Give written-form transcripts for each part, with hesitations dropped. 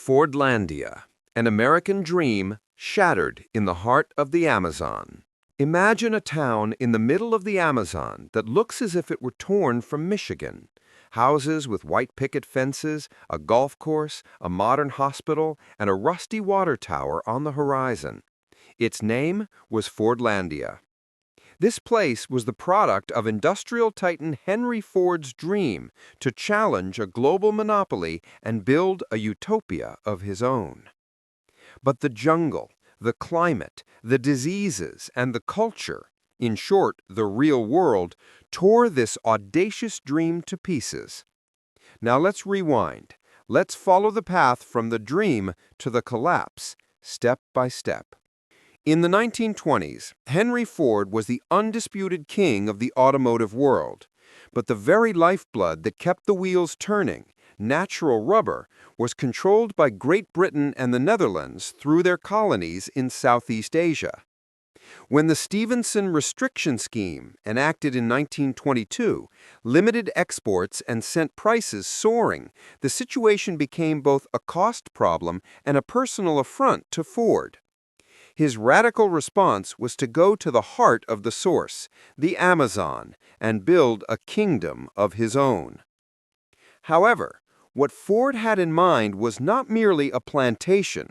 Fordlandia, an American dream shattered in the heart of the Amazon. Imagine a town in the middle of the Amazon that looks as if it were torn from Michigan. Houses with white picket fences, a golf course, a modern hospital, and a rusty water tower on the horizon. Its name was Fordlandia. This place was the product of industrial titan Henry Ford's dream to challenge a global monopoly and build a utopia of his own. But the jungle, the climate, the diseases, and the culture, in short, the real world, tore this audacious dream to pieces. Now let's rewind. Let's follow the path from the dream to the collapse, step by step. In the 1920s, Henry Ford was the undisputed king of the automotive world. But the very lifeblood that kept the wheels turning, natural rubber, was controlled by Great Britain and the Netherlands through their colonies in Southeast Asia. When the Stevenson Restriction Scheme, enacted in 1922, limited exports and sent prices soaring, the situation became both a cost problem and a personal affront to Ford. His radical response was to go to the heart of the source, the Amazon, and build a kingdom of his own. However, what Ford had in mind was not merely a plantation.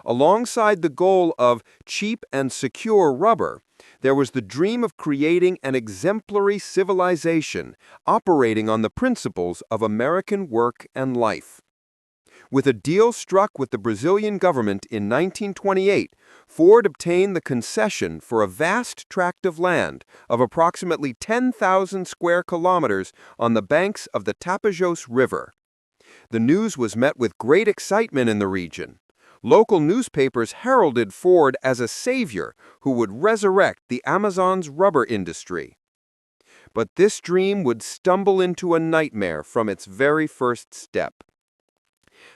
Alongside the goal of cheap and secure rubber, there was the dream of creating an exemplary civilization operating on the principles of American work and life. With a deal struck with the Brazilian government in 1928, Ford obtained the concession for a vast tract of land of approximately 10,000 square kilometers on the banks of the Tapajós River. The news was met with great excitement in the region. Local newspapers heralded Ford as a savior who would resurrect the Amazon's rubber industry. But this dream would stumble into a nightmare from its very first step.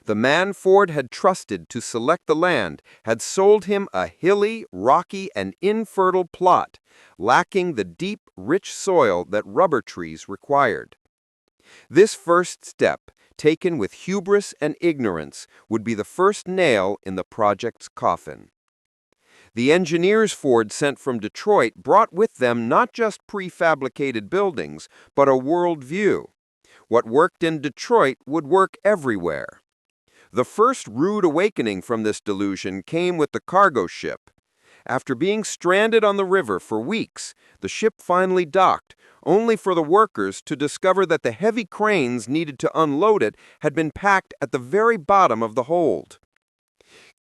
The man Ford had trusted to select the land had sold him a hilly, rocky, and infertile plot, lacking the deep, rich soil that rubber trees required. This first step, taken with hubris and ignorance, would be the first nail in the project's coffin. The engineers Ford sent from Detroit brought with them not just prefabricated buildings, but a worldview. What worked in Detroit would work everywhere. The first rude awakening from this delusion came with the cargo ship. After being stranded on the river for weeks, the ship finally docked, only for the workers to discover that the heavy cranes needed to unload it had been packed at the very bottom of the hold.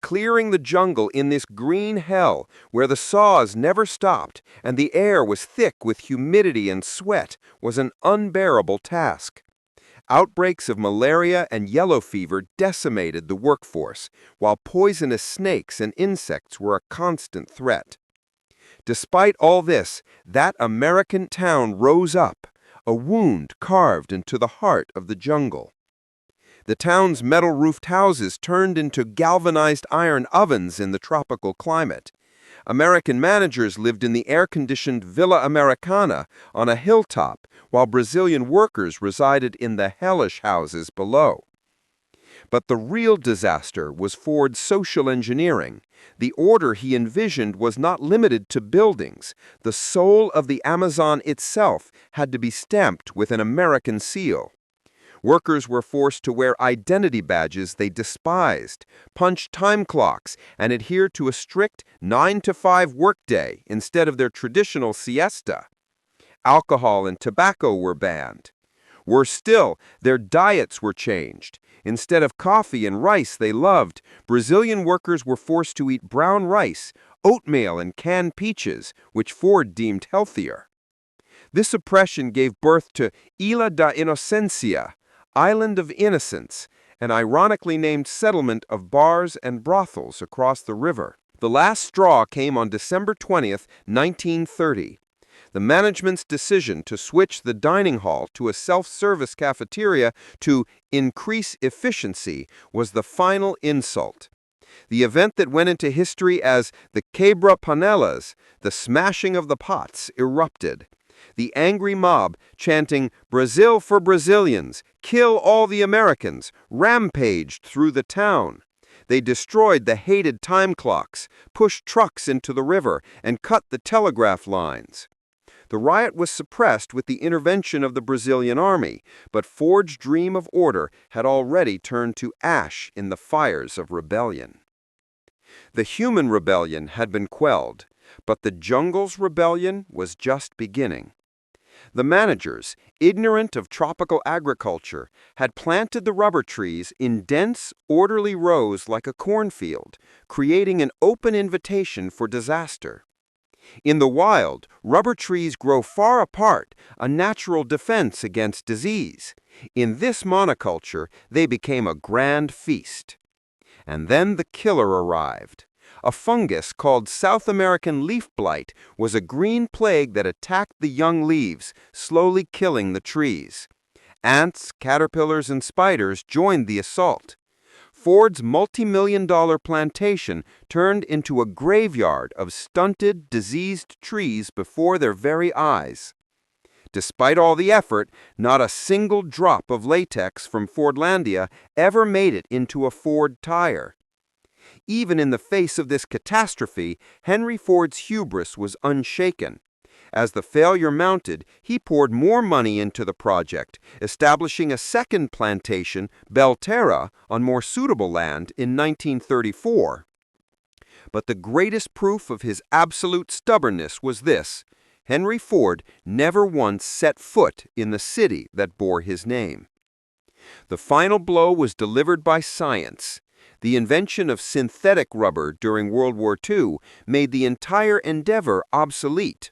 Clearing the jungle in this green hell, where the saws never stopped and the air was thick with humidity and sweat, was an unbearable task. Outbreaks of malaria and yellow fever decimated the workforce, while poisonous snakes and insects were a constant threat. Despite all this, that American town rose up, a wound carved into the heart of the jungle. The town's metal-roofed houses turned into galvanized iron ovens in the tropical climate. American managers lived in the air-conditioned Villa Americana on a hilltop, while Brazilian workers resided in the hellish houses below. But the real disaster was Ford's social engineering. The order he envisioned was not limited to buildings. The soul of the Amazon itself had to be stamped with an American seal. Workers were forced to wear identity badges they despised, punch time clocks, and adhere to a strict 9-to-5 workday instead of their traditional siesta. Alcohol and tobacco were banned. Worse still, their diets were changed. Instead of coffee and rice they loved, Brazilian workers were forced to eat brown rice, oatmeal, and canned peaches, which Ford deemed healthier. This oppression gave birth to Ilha da Inocência, Island of Innocence, an ironically named settlement of bars and brothels across the river. The last straw came on December 20th, 1930. The management's decision to switch the dining hall to a self-service cafeteria to increase efficiency was the final insult. The event that went into history as the Quebra-Panelas, the smashing of the pots, erupted. The angry mob, chanting, "Brazil for Brazilians, kill all the Americans," rampaged through the town. They destroyed the hated time clocks, pushed trucks into the river, and cut the telegraph lines. The riot was suppressed with the intervention of the Brazilian army, but Ford's dream of order had already turned to ash in the fires of rebellion. The human rebellion had been quelled, but the jungle's rebellion was just beginning. The managers, ignorant of tropical agriculture, had planted the rubber trees in dense, orderly rows like a cornfield, creating an open invitation for disaster. In the wild, rubber trees grow far apart, a natural defense against disease. In this monoculture, they became a grand feast. And then the killer arrived. A fungus called South American leaf blight was a green plague that attacked the young leaves, slowly killing the trees. Ants, caterpillars, and spiders joined the assault. Ford's multi-million-dollar plantation turned into a graveyard of stunted, diseased trees before their very eyes. Despite all the effort, not a single drop of latex from Fordlandia ever made it into a Ford tire. Even in the face of this catastrophe, Henry Ford's hubris was unshaken. As the failure mounted, he poured more money into the project, establishing a second plantation, Belterra, on more suitable land in 1934. But the greatest proof of his absolute stubbornness was this: Henry Ford never once set foot in the city that bore his name. The final blow was delivered by science. The invention of synthetic rubber during World War II made the entire endeavor obsolete.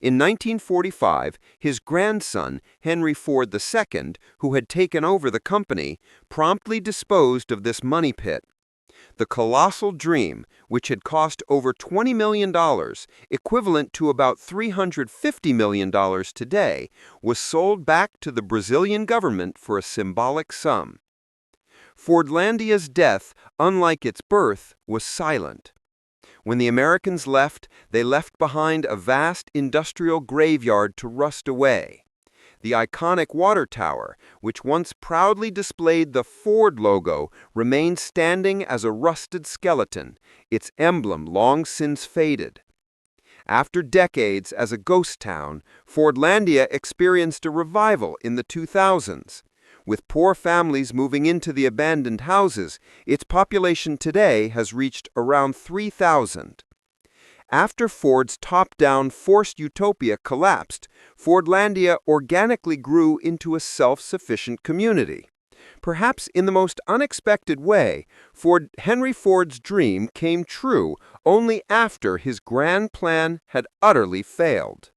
In 1945, his grandson, Henry Ford II, who had taken over the company, promptly disposed of this money pit. The colossal dream, which had cost over $20 million, equivalent to about $350 million today, was sold back to the Brazilian government for a symbolic sum. Fordlandia's death, unlike its birth, was silent. When the Americans left, they left behind a vast industrial graveyard to rust away. The iconic water tower, which once proudly displayed the Ford logo, remained standing as a rusted skeleton, its emblem long since faded. After decades as a ghost town, Fordlandia experienced a revival in the 2000s. With poor families moving into the abandoned houses, its population today has reached around 3,000. After Ford's top-down forced utopia collapsed, Fordlandia organically grew into a self-sufficient community. Perhaps in the most unexpected way, Henry Ford's dream came true only after his grand plan had utterly failed.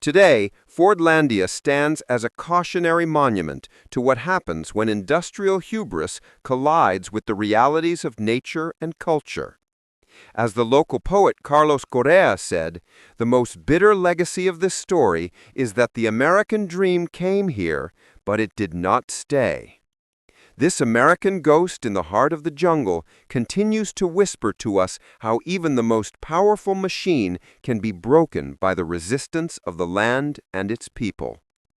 Today, Fordlandia stands as a cautionary monument to what happens when industrial hubris collides with the realities of nature and culture. As the local poet Carlos Correa said, the most bitter legacy of this story is that the American dream came here, but it did not stay. This American ghost in the heart of the jungle continues to whisper to us how even the most powerful machine can be broken by the resistance of the land and its people.